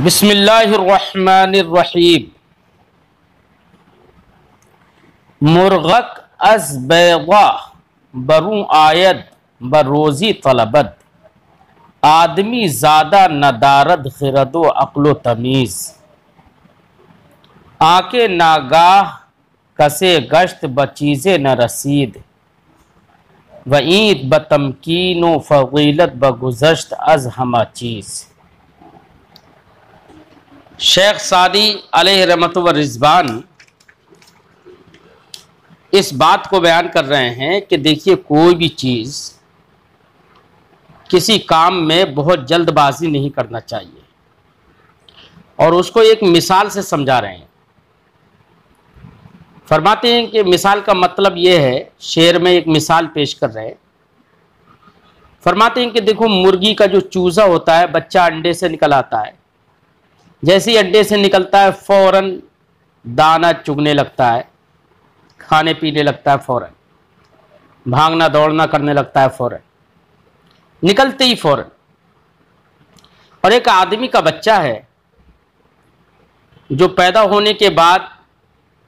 بسم اللہ الرحمن الرحیم۔ مرغک از بیضا بروں آید بروزی طلبد، آدمی زادہ ندارد خرد و عقل و تمیز، آنکے ناگاہ کسے گشت بچیزے نہ رسید، وعید بتمکین و فضیلت بگذشت از ہمہ چیز۔ شیخ سعدی علیہ رحمت و رضوان اس بات کو بیان کر رہے ہیں کہ دیکھیے، کوئی بھی چیز کسی کام میں بہت جلد بازی نہیں کرنا چاہیے، اور اس کو ایک مثال سے سمجھا رہے ہیں۔ فرماتے ہیں کہ مثال کا مطلب یہ ہے، شعر میں ایک مثال پیش کر رہے ہیں۔ فرماتے ہیں کہ دیکھو، مرغی کا جو چوزا ہوتا ہے، بچہ انڈے سے نکل آتا ہے، جیسے ہی انڈے سے نکلتا ہے فوراً دانہ چگنے لگتا ہے، کھانے پینے لگتا ہے، فوراً بھاگنا دوڑنا کرنے لگتا ہے، فوراً نکلتے ہی فوراً۔ اور ایک آدمی کا بچہ ہے جو پیدا ہونے کے بعد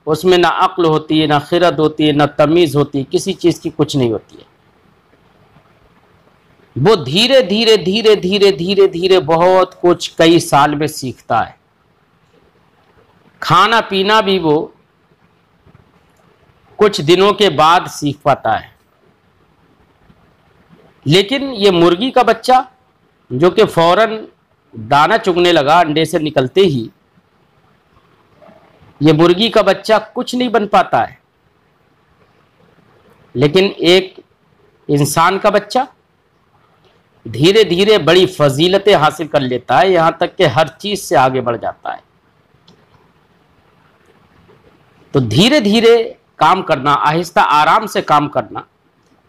اس میں نہ عقل ہوتی ہے، نہ خرد ہوتی ہے، نہ تمیز ہوتی ہے، کسی چیز کی کچھ نہیں ہوتی ہے۔ وہ دھیرے دھیرے دھیرے دھیرے دھیرے دھیرے بہت کچھ کئی سال میں سیکھتا ہے۔ کھانا پینا بھی وہ کچھ دنوں کے بعد سیکھ پاتا ہے۔ لیکن یہ مرغی کا بچہ جو کہ فوراً دانہ چگنے لگا انڈے سے نکلتے ہی، یہ مرغی کا بچہ کچھ نہیں بن پاتا ہے۔ لیکن ایک انسان کا بچہ دھیرے دھیرے بڑی فضیلتیں حاصل کر لیتا ہے، یہاں تک کہ ہر چیز سے آگے بڑھ جاتا ہے۔ تو دھیرے دھیرے کام کرنا، آہستہ آرام سے کام کرنا،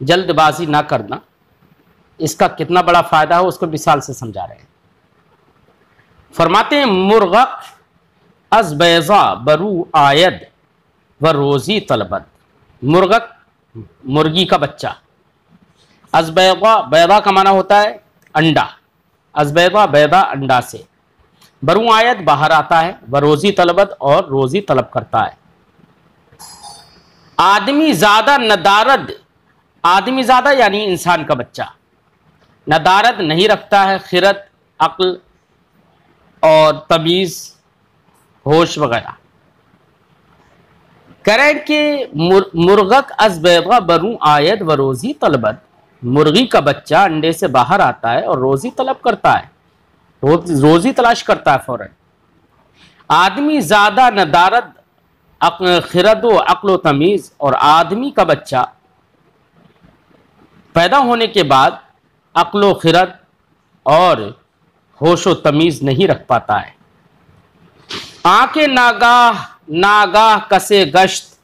جلد بازی نہ کرنا، اس کا کتنا بڑا فائدہ ہے اس کو مثال سے سمجھا رہے ہیں۔ فرماتے ہیں مرغک از بیضا برو آید و روزی طلبد، مرغک مرغی کا بچہ، از بیضا، بیضا کا معنی ہوتا ہے انڈا، از بیضا بیضا انڈا سے، بروں آیت باہر آتا ہے، و روزی طلبت اور روزی طلب کرتا ہے۔ آدمی زادہ ندارد، آدمی زادہ یعنی انسان کا بچہ ندارد نہیں رکھتا ہے، خرد، عقل اور تمیز، ہوش وغیرہ۔ کریں کہ مرغک از بیضا بروں آید و روزی طلبت، مرغی کا بچہ انڈے سے باہر آتا ہے اور روزی طلب کرتا ہے، روزی تلاش کرتا ہے فوراً۔ آدمی زادہ ندارد خرد و عقل و تمیز، اور آدمی کا بچہ پیدا ہونے کے بعد عقل و خرد اور ہوش و تمیز نہیں رکھ پاتا ہے۔ آنکھیں ناگاہ ناگاہ کسے گشت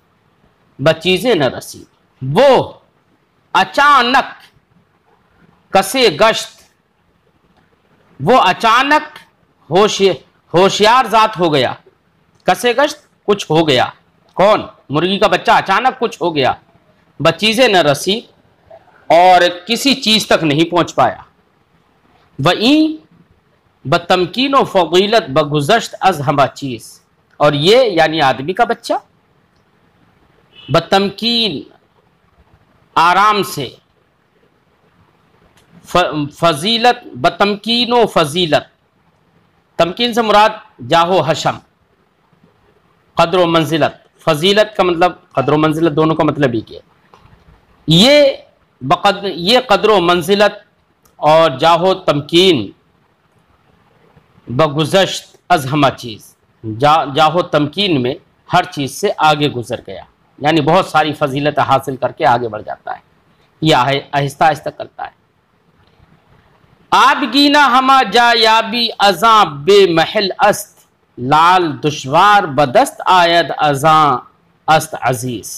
بچیزیں نہ رسید، وہ اچانک کسے گشت، وہ اچانک ہوشیار ذات ہو گیا، کسے گشت کچھ ہو گیا، کون؟ مرغی کا بچہ اچانک کچھ ہو گیا، بچیزیں نہ رسید اور کسی چیز تک نہیں پہنچ پایا، وہیں بتمکین و فضیلت بگذشت از ہمہ چیز، اور یہ یعنی آدمی کا بچہ بتمکین آرام سے، فضیلت، بتمکین و فضیلت، تمکین سے مراد جاہ و حشم، قدر و منزلت، فضیلت کا مطلب قدر و منزلت، دونوں کا مطلب ہی کیا، یہ قدر و منزلت اور جاہ و تمکین بگذشت از ہمہ چیز، جاہ و تمکین میں ہر چیز سے آگے گزر گیا، یعنی بہت ساری فضیلت حاصل کر کے آگے بڑھ جاتا ہے، یہ آہستہ آہستہ کرتا ہے۔ آبگینہ ہما جا یابی ازاں بے محل است، لال دشوار بدست آید ازاں است عزیز۔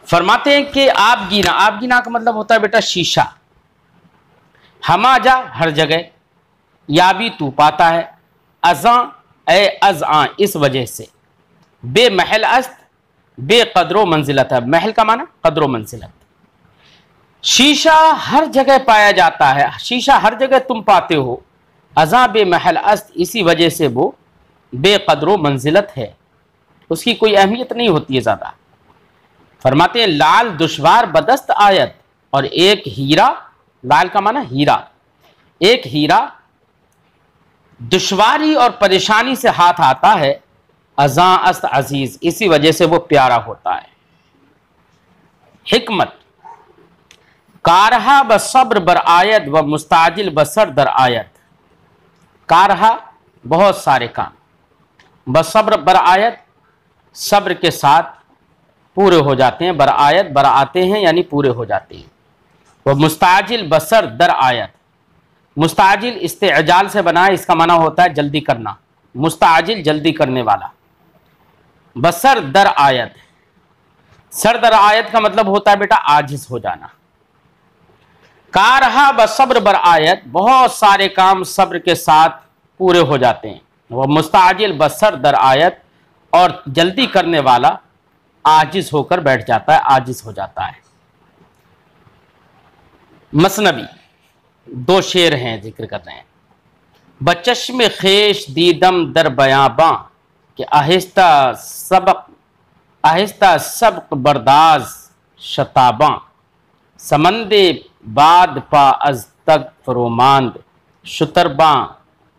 فرماتے ہیں کہ آبگینہ، آبگینہ کا مطلب ہوتا ہے بیٹا شیشہ، ہما جا ہر جگہ، یابی تو پاتا ہے، ازاں اے ازاں اس وجہ سے، بے محل است، بے قدر و منزلت ہے، محل کا معنی قدر و منزلت، شیشہ ہر جگہ پایا جاتا ہے، شیشہ ہر جگہ تم پاتے ہو، ازاں بے محل است، اسی وجہ سے وہ بے قدر و منزلت ہے، اس کی کوئی اہمیت نہیں ہوتی ہے زیادہ۔ فرماتے ہیں لال دشوار بدست آیت، اور ایک ہیرا، لال کا معنی ہیرا، ایک ہیرا دشواری اور پریشانی سے ہاتھ آتا ہے، ازاں است عزیز، اسی وجہ سے وہ پیارا ہوتا ہے۔ حکمت، کارہا بصبر بر آیت و مستعجل بسر در آیت۔ کارہا بہت سارے کام، بصبر بر آیت صبر کے ساتھ پورے ہو جاتے ہیں، بر آیت بر آتے ہیں یعنی پورے ہو جاتے ہیں۔ وہ مستعجل بسر در آیت، مستعجل استعجال سے بنا ہے، اس کا معنی ہوتا ہے جلدی کرنا، مستعجل جلدی کرنے والا۔ بسر در آیت، سر در آیت کا مطلب ہوتا ہے بیٹا عاجز ہو جانا۔ کارہا بصبر بر آیت، بہت سارے کام صبر کے ساتھ پورے ہو جاتے ہیں۔ وہ مستعجل بسر در آیت، اور جلدی کرنے والا عاجز ہو کر بیٹھ جاتا ہے، عاجز ہو جاتا ہے۔ مثنوی دو شعر ہیں ذکر کر رہے ہیں۔ بچشم خیش دیدم در بیاباں، کہ آہستہ سبق برداز شتاباں، سمند باد پا از تک فروماند، شترباں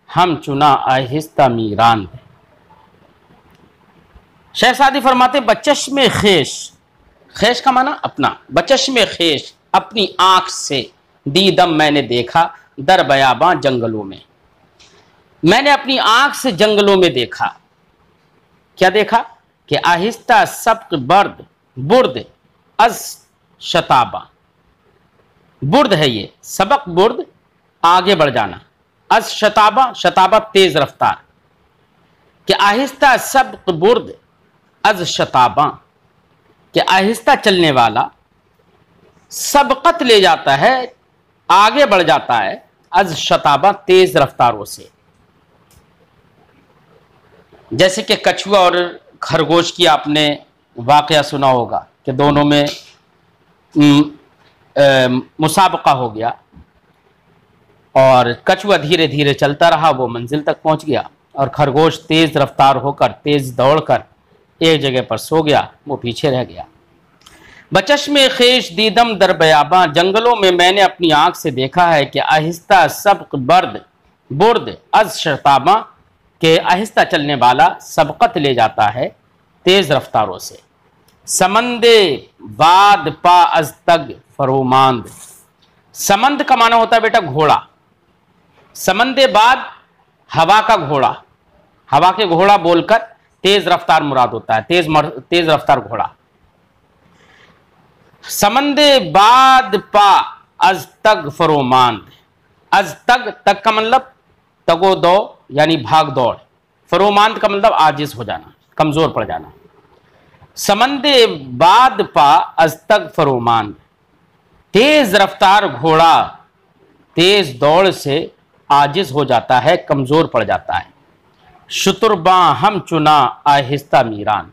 ہم چنا آہستہ میراند۔ شیخ سعدی فرماتے بچشم خیش، خیش کا معنی اپنا، بچشم خیش اپنی آنکھ سے، دیدم میں نے دیکھا، در بیاباں جنگلوں میں، میں نے اپنی آنکھ سے جنگلوں میں دیکھا۔ کیا دیکھا؟ کہ آہستہ سبق برد از شتاباں، برد ہے یہ، سبق برد آگے بڑھ جانا، از شتابہ، شتابہ تیز رفتار، کہ آہستہ سبق برد از شتاباں، کہ آہستہ چلنے والا سبقت لے جاتا ہے، آگے بڑھ جاتا ہے، از شتابہ تیز رفتاروں سے۔ جیسے کہ کچھوا اور خرگوش کی آپ نے واقعہ سنا ہوگا کہ دونوں میں مسابقہ ہو گیا، اور کچھوا دھیرے دھیرے چلتا رہا، وہ منزل تک پہنچ گیا، اور خرگوش تیز رفتار ہو کر، تیز دوڑ کر ایک جگہ پر سو گیا، وہ پیچھے رہ گیا۔ بچشم خیش دیدم در بیاباں، جنگلوں میں میں نے اپنی آنکھ سے دیکھا ہے کہ آہستہ سبق برد از شتاباں، کہ آہستہ چلنے والا سبقت لے جاتا ہے تیز رفتاروں سے۔ سمند باد پا از تگ فروماند، سمند کا معنی ہوتا ہے بیٹا گھوڑا، سمند باد ہوا کا گھوڑا، ہوا کے گھوڑا بول کر تیز رفتار مراد ہوتا ہے، تیز رفتار گھوڑا۔ سمند باد پا از تگ فروماند، از تگ، تگ کا مطلب تگ و دو یعنی بھاگ دوڑ، فروماند کا مطلب عاجز ہو جانا، کمزور پڑ جانا۔ سمند باد پا از تگ فروماند، تیز رفتار گھوڑا تیز دوڑ سے عاجز ہو جاتا ہے، کمزور پڑ جاتا ہے۔ شترباں ہم چنا آہستہ میراند،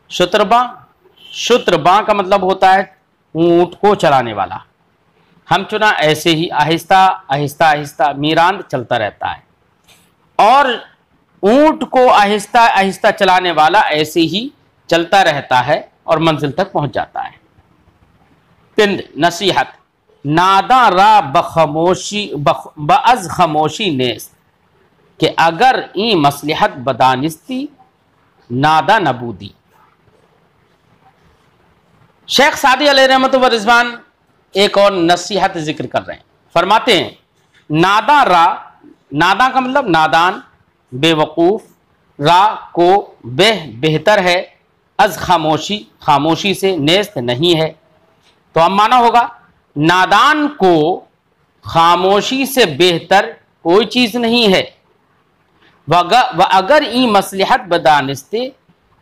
شترباں کا مطلب ہوتا ہے اونٹ کو چلانے والا، ہم چنا ایسے ہی آہستہ آہستہ آہستہ، میراند چلتا رہتا ہے، اور اونٹ کو آہستہ آہستہ چلانے والا ایسے ہی چلتا رہتا ہے اور منزل تک پہنچ جاتا ہے۔ پند نصیحت، ناداں را بعض خاموشی نیست، کہ اگر این مصلحت بدانستی نادا نبودی۔ شیخ سعدی علیہ رحمت و رضوان ایک اور نصیحت ذکر کر رہے ہیں، فرماتے ہیں ناداں را، ناداں کا مطلب نادان، بے وقوف، را کو بہتر ہے، از خاموشی، خاموشی سے، نیست نہیں ہے، تو اب معنی ہوگا نادان کو خاموشی سے بہتر کوئی چیز نہیں ہے۔ و اگر این مصلحت بدانستے،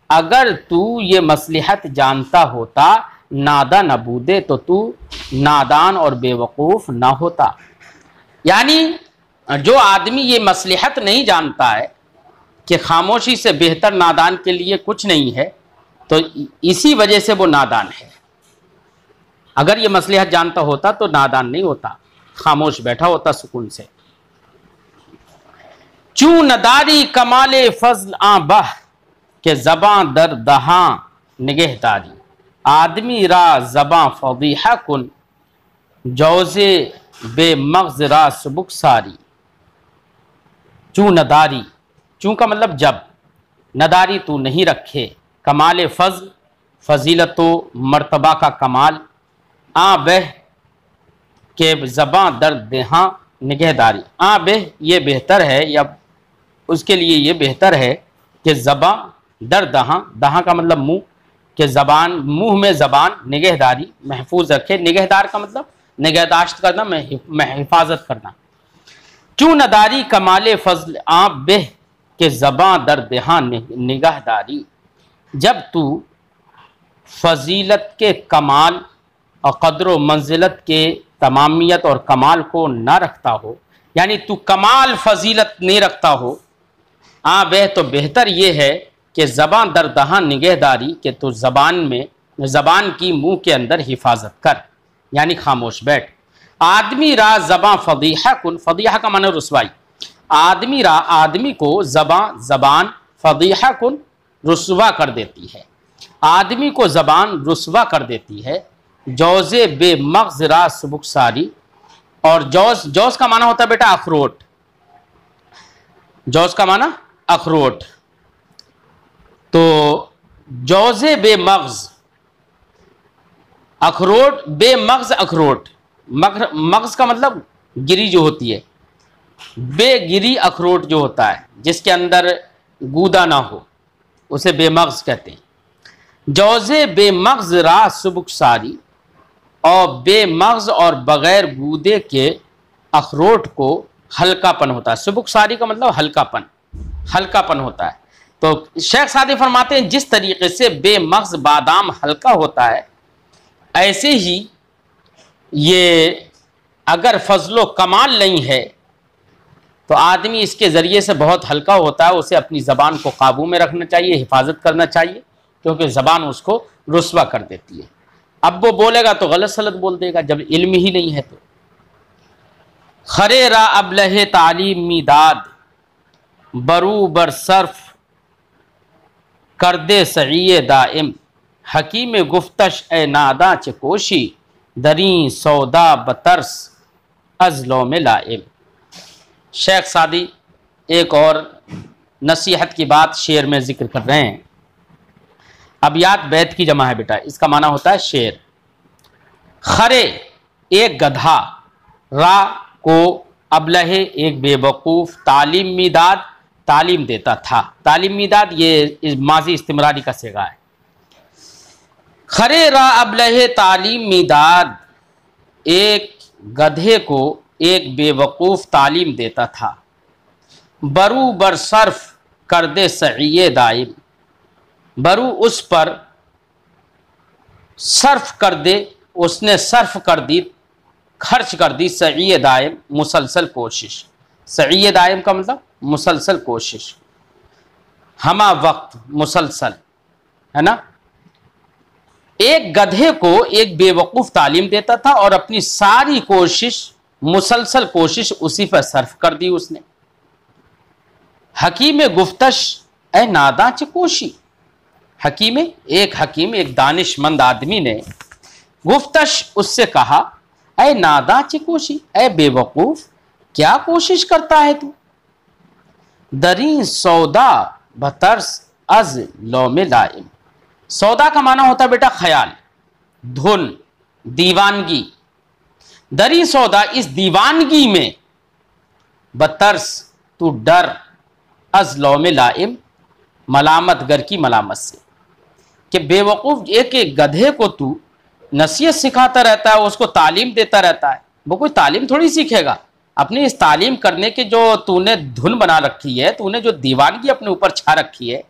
اگر تو یہ مصلحت جانتا ہوتا، نادا نبودے، تو تو نادان اور بے وقوف نہ ہوتا۔ یعنی جو آدمی یہ مصلحت نہیں جانتا ہے کہ خاموشی سے بہتر نادان کے لیے کچھ نہیں ہے، تو اسی وجہ سے وہ نادان ہے۔ اگر یہ مصلحت جانتا ہوتا تو نادان نہیں ہوتا، خاموش بیٹھا ہوتا سکون سے۔ چوں نداری کمال فضل آں بہ کہ زباں در دہاں نگہداری، آدمی را زباں فضیحہ کن جوزے بے مغز را سبک ساری۔ چوں نداری، چوں کا مطلب جب، نداری تو نہیں رکھے، کمال فضل فضیلت و مرتبہ کا کمال، آں بہ کہ زباں در دہاں نگہداری، آں بہ یہ بہتر ہے، یا اس کے لیے یہ بہتر ہے کہ زباں در دہاں، دہاں کا مطلب منہ، کہ زبان منہ میں زبان نگہداری محفوظ رکھے۔ نگہدار کا مطلب نگہداشت کرنا، حفاظت کرنا۔ چوں نداری کمال فضل آں بہ کہ زباں در دہاں نگہداری، جب تو فضیلت کے کمال اور قدر و منزلت کے تمامیت اور کمال کو نہ رکھتا ہو، یعنی تو کمال فضیلت نہیں رکھتا ہو، آں بہ تو بہتر یہ ہے کہ زبان در دہاں نگہداری، کہ تو زبان کی منہ کے اندر حفاظت کر، یعنی خاموش بیٹھ۔ آدمی را زباں فضیحہ کن، فضیحہ کا معنی رسوائی، آدمی کو زبان فضیحہ کن رسوا کر دیتی ہے، آدمی کو زبان رسوا کر دیتی ہے۔ جوز بے مغز را سبک ساری، اور جوز کا معنی ہوتا ہے بیٹا اخروٹ، جوز کا معنی اخروٹ، تو جوز بے مغز اخروٹ، بے مغز اخروٹ، مغز کا مطلب گری جو ہوتی ہے، بے گری اخروٹ جو ہوتا ہے جس کے اندر گودا نہ ہو، اسے بے مغز کہتے ہیں۔ جوز بے مغز را سبک ساری، اور بے مغز اور بغیر گودے کے اخروٹ کو ہلکا پن ہوتا ہے۔ سبک ساری کا مطلب ہلکا پن ہوتا ہے۔ تو شیخ سعدی فرماتے ہیں جس طریقے سے بے مغز بادام ہلکا ہوتا ہے، ایسے ہی یہ اگر فضل و کمال نہیں ہے تو آدمی اس کے ذریعے سے بہت ہلکا ہوتا ہے، اسے اپنی زبان کو قابو میں رکھنا چاہیے، حفاظت کرنا چاہیے، کیونکہ زبان اس کو رسوا کر دیتی ہے۔ اب وہ بولے گا تو غلط سلط بول دے گا جب علم ہی نہیں ہے تو۔ خرے را ابلہ تعلیم میداد برو بر صرف کردے سعی دائم، حکیم گفتش اے ناداں چہ کوشی دریں سودا بترس از لوم لائم۔ شیخ سعدی ایک اور نصیحت کی بات شعر میں ذکر کر رہے ہیں۔ ابیات بیت کی جمع ہے بیٹا، اس کا معنی ہوتا ہے شعر۔ خرے ایک گدھا، را کو ابلہ ایک بے وقوف، تعلیم میداد تعلیم دیتا تھا، تعلیم میداد یہ ماضی استمراری کا صیغہ ہے۔ خرے را ابلہ تعلیم میداد، ایک گدھے کو ایک بے وقوف تعلیم دیتا تھا، برو بر صرف کردے سعی دائم، برو اس پر صرف کر دے، اس نے صرف کر دی، خرچ کر دی، سعی دائم مسلسل کوشش، سعی دائم کا مطلب مسلسل کوشش، ہمہ وقت مسلسل، ہے نا۔ ایک گدھے کو ایک بے وقوف تعلیم دیتا تھا اور اپنی ساری کوشش، مسلسل کوشش اسی پر صرف کر دی اس نے۔ حکیم گفتش اے ناداں چہ کوشی، حکیم ایک دانش مند آدمی نے گفتش اس سے کہا، اے ناداں چہ کوشی، اے بے وقوف کیا کوشش کرتا ہے تو، دریں سودا بترس از لوم لائم۔ سودا کا معنی ہوتا ہے بیٹا خیال، دھن، دیوانگی، دری سودا اس دیوانگی میں، بترس تو ڈر، از لوم لائم ملامت گر کی ملامت سے، کہ بے وقوف ایک گدھے کو تو نصیحت سکھاتا رہتا ہے، اس کو تعلیم دیتا رہتا ہے، وہ کوئی تعلیم تھوڑی سیکھے گا، اپنی اس تعلیم کرنے کے جو تو نے دھن بنا رکھی ہے، تو نے جو دیوانگی اپنے اوپر چھا رکھی ہے،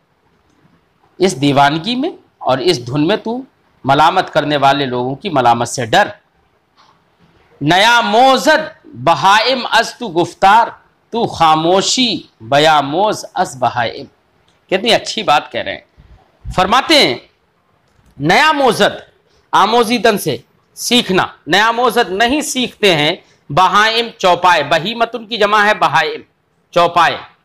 اس دیوانگی میں اور اس دھن میں تو ملامت کرنے والے لوگوں کی ملامت سے ڈر۔ نیا موزد بہائم از تو گفتار، تو خاموشی بیاموز از بہائم۔ کتنی اچھی بات کہہ رہے ہیں، فرماتے ہیں نیا موزد، آموزیدن سے سیکھنا، نیا موزد نہیں سیکھتے ہیں بہائم چوپائے، بہیمت ان کی جمع ہے بہائم چوپائے،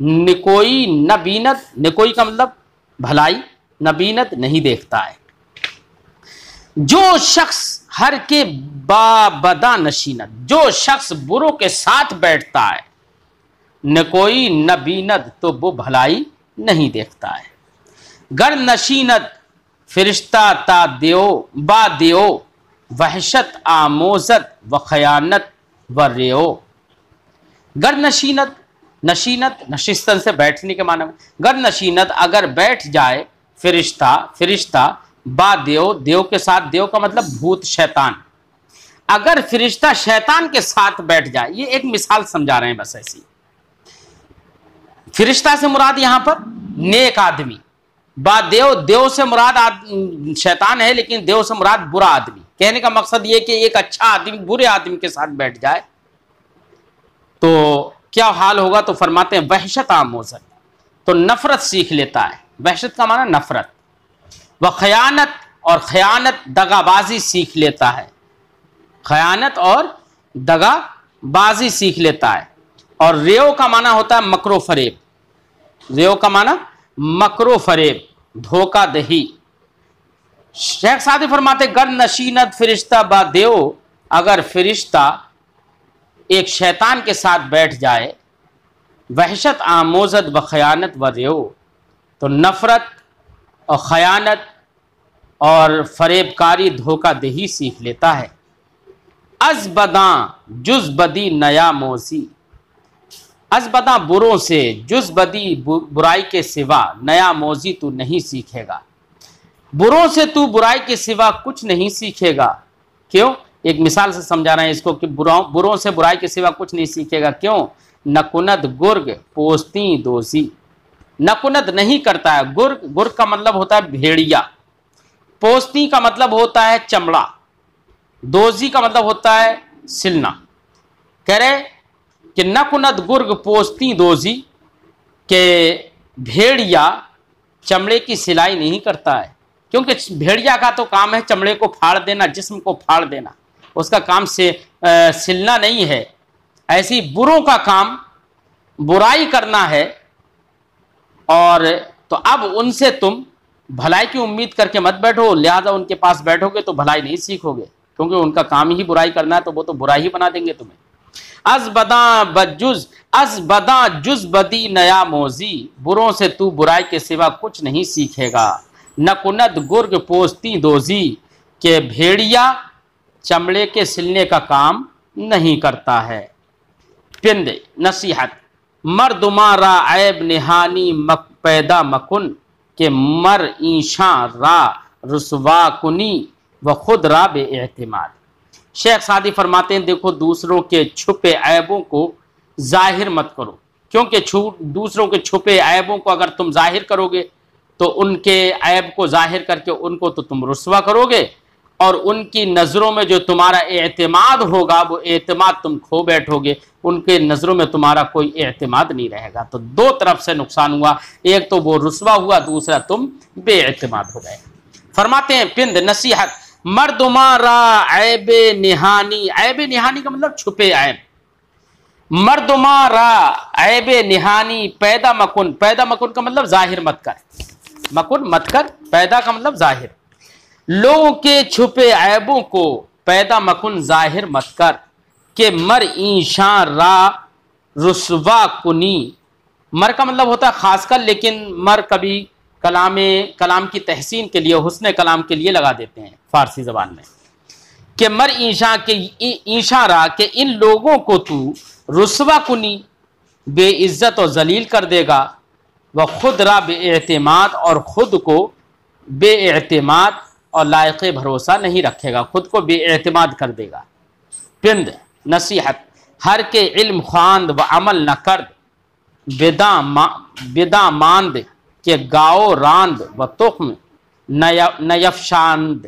نکوئی نہ بینت، نکوئی کا مطلب بھلائی، نہ بینت نہیں دیکھتا ہے۔ جو شخص ہر کے بابدا نشینت، جو شخص بروں کے ساتھ بیٹھتا ہے، نکوئی نہ بینت تو وہ بھلائی نہیں دیکھتا ہے۔ گر نشینت فرشتہ تا دیو با دیو، وحشت آموزت و خیانت و ریو۔ گر نشینت، نشینت نشستن سے بیٹھنے کے معنی میں، گر نشینت اگر بیٹھ جائے فرشتہ با دیو، دیو کے ساتھ، دیو کا مطلب بھوت شیطان، اگر فرشتہ شیطان کے ساتھ بیٹھ جائے، یہ ایک مثال سمجھا رہے ہیں بس ایسی۔ فرشتہ سے مراد یہاں پر نیک آدمی، با دیو، دیو سے مراد شیطان ہے، لیکن دیو سے مراد برا آدمی۔ کہنے کا مقصد یہ کہ ایک اچھا آدمی برے آدمی کے ساتھ بیٹھ جائے تو کیا حال ہوگا؟ تو فرماتے ہیں وحشت آموزت، تو نفرت سیکھ لیتا ہے۔ وحشت کا معنی نفرت، وہ خیانت، اور خیانت دغا بازی سیکھ لیتا ہے، خیانت اور دغا بازی سیکھ لیتا ہے۔ اور ریو کا معنی ہوتا ہے مکر و فریب، ریو کا معنی مکر و فریب، دھوکہ دہی۔ شیخ سعدی فرماتے گر نشینت فرشتہ با دیو، اگر فرشتہ ایک شیطان کے ساتھ بیٹھ جائے، وحشت آموزت و خیانت و ریو، تو نفرت اور خیانت اور فریب کاری، دھوکہ دہی سیکھ لیتا ہے۔ از بداں جز بدی نیا موزی، از بداں بروں سے، جز بدی برائی کے سوا، نیا موزی تو نہیں سیکھے گا، بروں سے تو برائی کے سوا کچھ نہیں سیکھے گا۔ کیوں؟ ایک مثال سے سمجھا رہے ہیں اس کو کہ بروں سے برائی کے سوا کچھ نہیں سیکھے گا۔ کیوں؟ نکند گرگ پوستی دوزی، نکند نہیں کرتا ہے گرگ، گرگ کا مطلب ہوتا ہے بھیڑیا، پوستی کا مطلب ہوتا ہے چمڑا، دوزی کا مطلب ہوتا ہے سلنا۔ کہہ رہے کہ نکند گرگ پوستی دوزی، کہ بھیڑیا چمڑے کی سلائی نہیں کرتا ہے، کیونکہ بھیڑیا کا تو کام ہے چمڑے کو پھاڑ دینا، جسم کو پھاڑ دینا، اس کا کام سے سلنا نہیں ہے۔ ایسی بروں کا کام برائی کرنا ہے، اور تو اب ان سے تم بھلائی کی امید کر کے مت بیٹھو، لہذا ان کے پاس بیٹھو گے تو بھلائی نہیں سیکھو گے، کیونکہ ان کا کام ہی برائی کرنا ہے، تو وہ تو برائی ہی بنا دیں گے تمہیں۔ از بداں جز بدی نیا موزی، بروں سے تو برائی کے سوا کچھ نہیں سیکھے گا۔ نکند گرگ پوستی دوزی، کہ بھیڑیا چمڑے کے سلنے کا کام نہیں کرتا ہے۔ پند نصیحت، مردما را عیب نہانی پیدا مکن، کہ مر ایشاں را رسوا کنی و خود را بے اعتماد۔ شیخ سعدی فرماتے ہیں دیکھو دوسروں کے چھپے عیبوں کو ظاہر مت کرو، کیونکہ دوسروں کے چھپے عیبوں کو اگر تم ظاہر کرو گے تو ان کے عیب کو ظاہر کر کے ان کو تو تم رسوا کرو گے، اور ان کی نظروں میں جو تمہارا اعتماد ہوگا وہ اعتماد تم کھو بیٹھو گے، ان کے نظروں میں تمہارا کوئی اعتماد نہیں رہے گا۔ تو دو طرف سے نقصان ہوا، ایک تو وہ رسوا ہوا، دوسرا تم بے اعتماد ہو گئے۔ فرماتے ہیں پند نصیحت، مردما را عیب نہانی، عیب نہانی کا مطلب چھپے عیب، مردما را عیب نہانی پیدا مکن، پیدا مکن کا مطلب ظاہر مت کر، مکن مت کر، پیدا کا مطلب ظاہر، لوگوں کے چھپے عیبوں کو پیدا مکن ظاہر مت کر، کہ مر ایشاں را رسوا کنی، مر کا مطلب ہوتا ہے خاص کر، لیکن مر کبھی کلام کی تحسین کے لیے، حسن کلام کے لیے لگا دیتے ہیں فارسی زبان میں، کہ مر ایشاں را، کہ ان لوگوں کو تو رسوا کنی بے عزت اور ذلیل کر دے گا، وہ خود را بے اعتماد، اور خود کو بے اعتماد اور لائق بھروسہ نہیں رکھے گا، خود کو بے اعتماد کر دے گا۔ پند نصیحت، ہر کے علم خواند و عمل نہ کرد، بدا ماند، کہ گاؤ راند و تخم نیفشاند،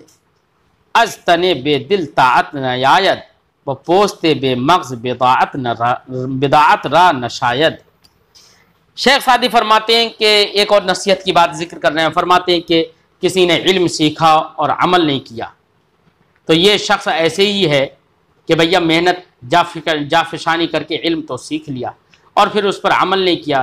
از تنے بے دل طاعت نیاید، و پوستے بے مغز بداعت را نشاید۔ شیخ سعدی فرماتے ہیں کہ ایک اور نصیحت کی بات ذکر کر رہے ہیں، فرماتے ہیں کہ کسی نے علم سیکھا اور عمل نہیں کیا تو یہ شخص ایسے ہی ہے کہ بھیا محنت جافشانی کر کے علم تو سیکھ لیا اور پھر اس پر عمل نہیں کیا،